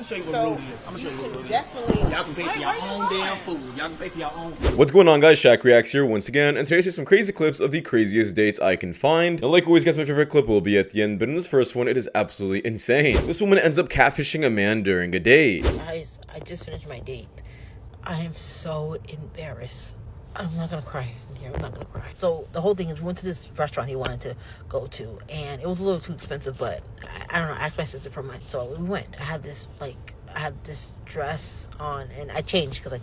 show you what rude is. I'm gonna show you what rude is. Definitely. Y'all can pay for your own damn food. Y'all can pay for your own food. What's going on, guys? Shak-Reacts here once again, and today's some crazy clips of the craziest dates I can find. Now, like always, guys, my favorite clip will be at the end, but in this first one, it is absolutely insane. This woman ends up catfishing a man during a date. Guys, I just finished my date. I am so embarrassed. I'm not gonna cry here. I'm not gonna cry. So the whole thing is, we went to this restaurant he wanted to go to, and it was a little too expensive, but I don't know. I asked my sister for money, so we went. I had this dress on, and I changed because I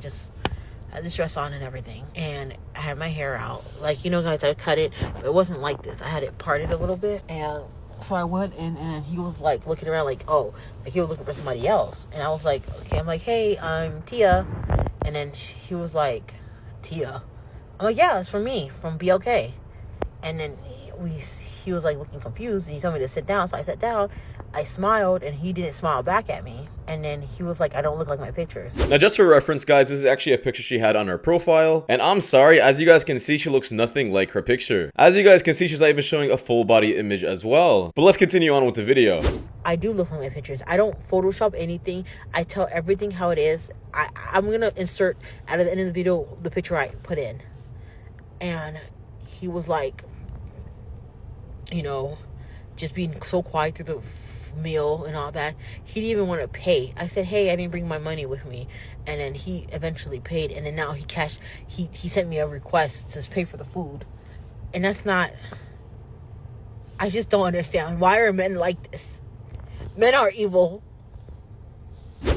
had this dress on and everything, and I had my hair out. Like, you know, guys, I cut it, but it wasn't like this. I had it parted a little bit, and so I went in, and he was like looking around, like, oh, like he was looking for somebody else, and I was like, okay. I'm like, hey, I'm Tia, and then he was like, Tia. I'm like, yeah, it's for me, from BLK. And then he was like looking confused, and he told me to sit down. So I sat down, I smiled, and he didn't smile back at me. And then he was like, I don't look like my pictures. Now, just for reference, guys, this is actually a picture she had on her profile. And I'm sorry, as you guys can see, she looks nothing like her picture. As you guys can see, she's not even showing a full body image as well. But let's continue on with the video. I do look like my pictures. I don't Photoshop anything. I tell everything how it is. I'm going to insert at the end of the video the picture I put in. And he was like, you know, just being so quiet through the meal and all that. He didn't even want to pay. I said, hey, I didn't bring my money with me. And then he eventually paid. And then now he sent me a request to pay for the food. And that's not, I just don't understand. Why are men like this? Men are evil.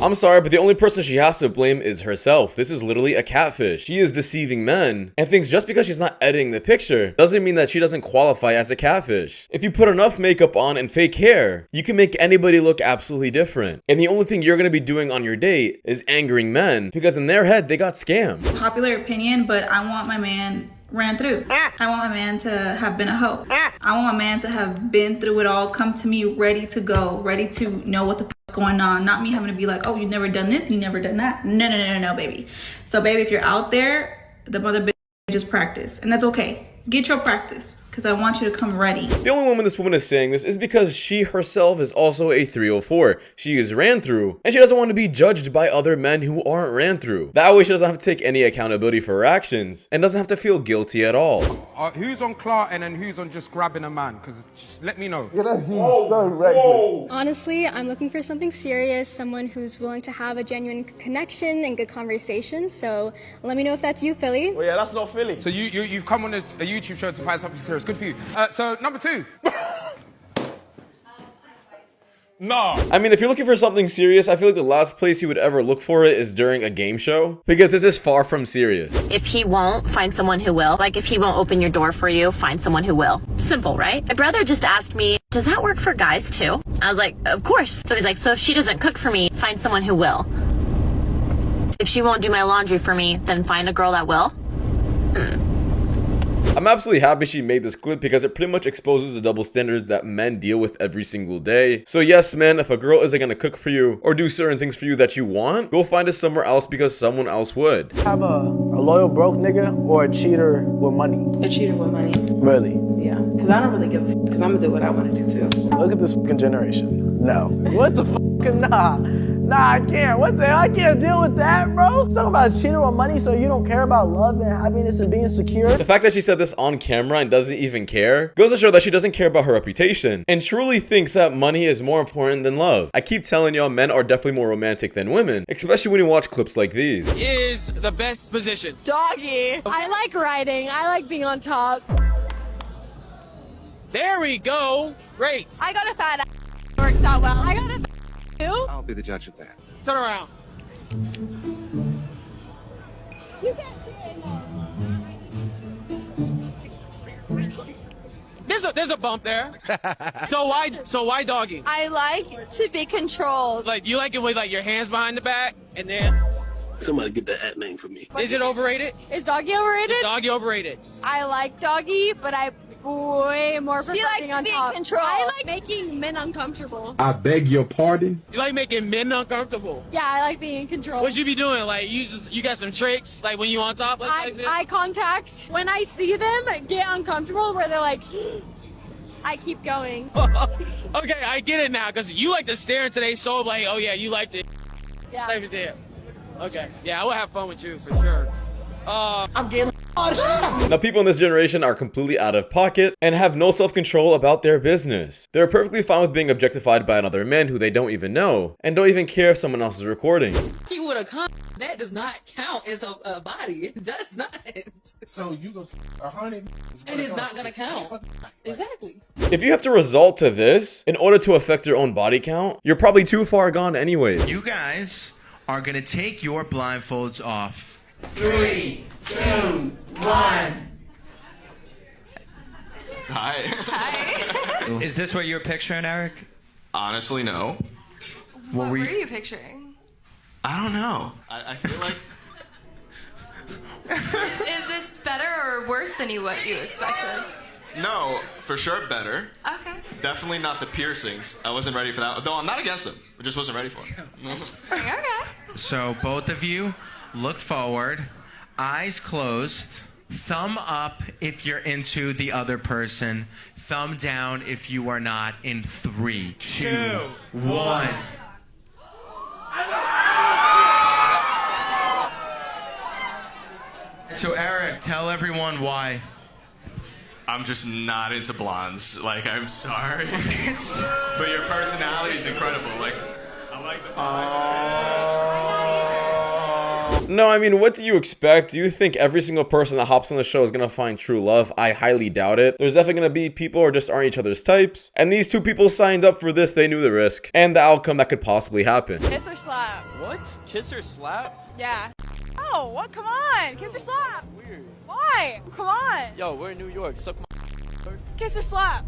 I'm sorry, but the only person she has to blame is herself. This is literally a catfish. She is deceiving men and thinks just because she's not editing the picture doesn't mean that she doesn't qualify as a catfish. If you put enough makeup on and fake hair, you can make anybody look absolutely different. And the only thing you're going to be doing on your date is angering men because in their head, they got scammed. Popular opinion, but I want my man ran through. I want my man to have been a hoe. I want my man to have been through it all, come to me ready to go, ready to know what the f***'s going on. Not me having to be like, oh, you've never done this, you never done that. No, baby. So, baby, if you're out there, the mother bitch just practice. And that's okay. Get your practice, because I want you to come ready. The only woman this woman is saying this is because she herself is also a 304. She is ran through, and she doesn't want to be judged by other men who aren't ran through. That way she doesn't have to take any accountability for her actions, and doesn't have to feel guilty at all. Who's on Clark and then who's on just grabbing a man? Because just let me know. You know, he's so reckless. Honestly, I'm looking for something serious, someone who's willing to have a genuine connection and good conversation. So let me know if that's you, Philly. Well, yeah, that's not Philly. So you've come on a YouTube show to find something serious. Good for you. So number 2. No. I mean, if you're looking for something serious, I feel like the last place you would ever look for it is during a game show, because this is far from serious. If he won't, find someone who will. Like, if he won't open your door for you, find someone who will. Simple, right? My brother just asked me, does that work for guys too? I was like, of course. So he's like, so if she doesn't cook for me, find someone who will. If she won't do my laundry for me, then find a girl that will. I'm absolutely happy she made this clip because it pretty much exposes the double standards that men deal with every single day. So yes, man, if a girl isn't gonna cook for you or do certain things for you that you want, go find it somewhere else because someone else would. Have a loyal broke nigga or a cheater with money? A cheater with money. Really? Yeah, because I don't really give a f, because I'm gonna do what I want to do too. Look at this fucking generation. No. What the fuck? Nah. Nah, I can't. What the hell? I can't deal with that, bro. It's talking about cheating with money so you don't care about love and happiness and being secure. The fact that she said this on camera and doesn't even care goes to show that she doesn't care about her reputation and truly thinks that money is more important than love. I keep telling y'all, men are definitely more romantic than women, especially when you watch clips like these. Is the best position. Doggy. I like riding. I like being on top. There we go. Great. I got a fat ass. Works out well. I got a fat too. I'll be the judge of that. Turn around. You can't see it. There's a bump there. So why doggy? I like to be controlled. Like, you like it with like your hands behind the back and then Somebody get the ad name for me. Is it overrated? Is doggy overrated? Is doggy overrated? I like doggy, but I way more prefer being on top. I like making men uncomfortable. I beg your pardon? You like making men uncomfortable? Yeah, I like being in control. What you be doing? Like, you got some tricks? Like, when you on top? Like eye contact. When I see them get uncomfortable, where they're like, I keep going. Okay, I get it now, because you like to stare into their soul like, oh yeah, you like it. Yeah. Type of deal. Okay, yeah, I will have fun with you for sure. I'm getting Now, people in this generation are completely out of pocket and have no self-control about their business. They're perfectly fine with being objectified by another man who they don't even know, and don't even care if someone else is recording. He would have come. That does not count as a body. It does not. So you go 100 And it's not gonna count. Exactly. If you have to resort to this in order to affect your own body count, you're probably too far gone anyway. You guys are gonna take your blindfolds off. 3, 2, 1. Hi. Is this what you're picturing, Eric? Honestly, no. What were you picturing? I don't know. I feel like... Is this better or worse than what you expected? No, for sure better. Okay. Definitely not the piercings. I wasn't ready for that. Though I'm not against them. I just wasn't ready for it. Okay. So both of you, look forward, eyes closed, thumb up if you're into the other person, thumb down if you are not, in 3, 2, 1. So Eric, tell everyone why. I'm just not into blondes. Like, I'm sorry. But your personality is incredible. Like, I like the... No, I mean, what do you expect? Do you think every single person that hops on the show is gonna find true love? I highly doubt it. There's definitely gonna be people who just aren't each other's types. And these two people signed up for this, they knew the risk and the outcome that could possibly happen. Kiss or slap? What? Kiss or slap? Yeah. Oh, what? Come on. Kiss or slap? Weird. Why? Come on. Yo, we're in New York. Suck my... Kiss or slap?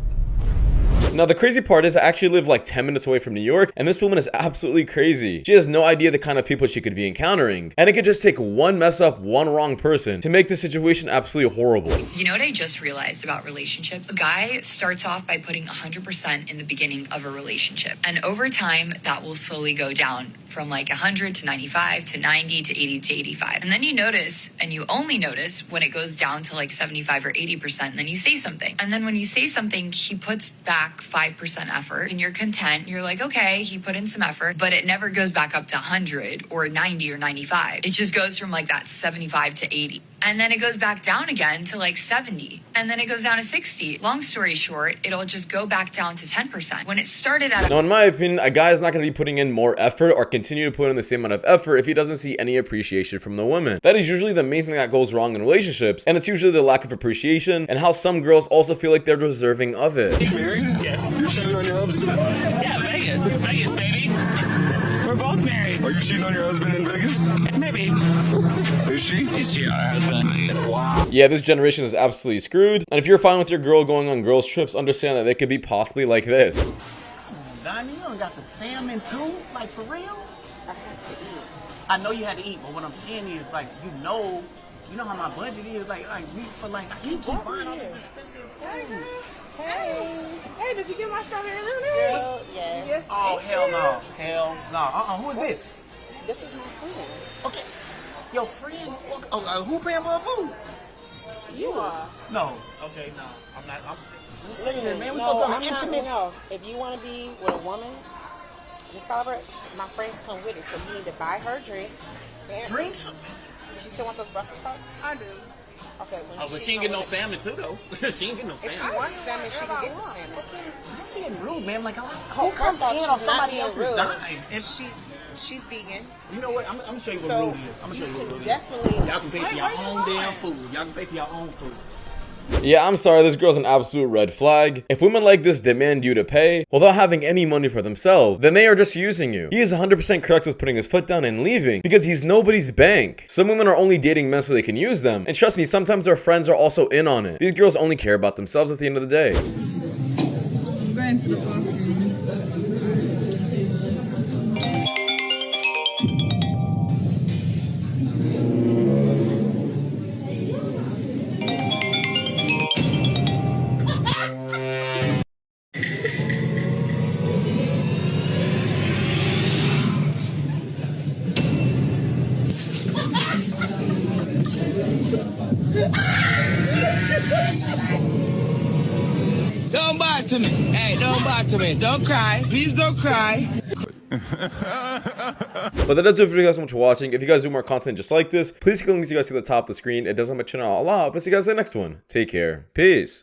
Now, the crazy part is I actually live like 10 minutes away from New York, and this woman is absolutely crazy. She has no idea the kind of people she could be encountering, and it could just take one mess up, one wrong person to make the situation absolutely horrible. You know what I just realized about relationships? A guy starts off by putting 100% in the beginning of a relationship, and over time, that will slowly go down from like 100 to 95 to 90 to 80 to 85. And then you notice, and you only notice when it goes down to like 75 or 80%, and then you say something. And then when you say something, he puts back 5% effort, and you're content. You're like, okay, he put in some effort, but it never goes back up to 100 or 90 or 95. It just goes from like that 75 to 80. And then it goes back down again to like 70. And then it goes down to 60. Long story short, it'll just go back down to 10%. When it started at... Now, in my opinion, a guy is not going to be putting in more effort or continue to put in the same amount of effort if he doesn't see any appreciation from the woman. That is usually the main thing that goes wrong in relationships, and it's usually the lack of appreciation and how some girls also feel like they're deserving of it. You married? Yes. You're cheating on your husband? Yeah, Vegas. It's Vegas, baby. We're both married. Are you cheating on your husband in Vegas? Maybe. Is she? She's cheating on her husband in Vegas. Wow. Yeah, this generation is absolutely screwed, and if you're fine with your girl going on girls trips, understand that they could be possibly like this. Donnie, you don't got the salmon too? Like, for real? I had to eat. I know you had to eat, but what I'm saying is, like, you know how my budget is. Like we for like, I can't keep buying all this expensive food. Hey, did you get my strawberry lemonade? Girl, yes. Oh, hell no. Hell no. Who is this? This is my friend. Okay. Your friend? Who paying for her food? You are. No. Okay, no. I'm not. Listen, man, we no, go on I'm the not, intimate. no. If you want to be with a woman, Miss Caliber, my friends come with it, so you need to buy her drinks. Drinks? She still want those Brussels sprouts? I do. Oh, Okay. but she ain't get no salmon too, though. She ain't get no salmon. If she wants salmon, she can get the salmon. You're being rude, man. Like, who comes in on somebody else's dime? And she's vegan. You know what? I'm gonna show you what rude is. I'm gonna show you what rude is. Definitely. Y'all can pay for your own damn food. Y'all can pay for your own food. Yeah, I'm sorry, this girl's an absolute red flag. If women like this demand you to pay without having any money for themselves, then they are just using you. He is 100% correct with putting his foot down and leaving because he's nobody's bank. Some women are only dating men so they can use them, and trust me, sometimes their friends are also in on it. These girls only care about themselves at the end of the day. Going to the bathroom. Come back to to me. Hey, don't bother me. Don't cry. Please don't cry. But that does it for you guys so much for watching. If you guys do more content just like this, please click the links you guys see at the top of the screen. It does help my channel a lot. But see you guys in the next one. Take care. Peace.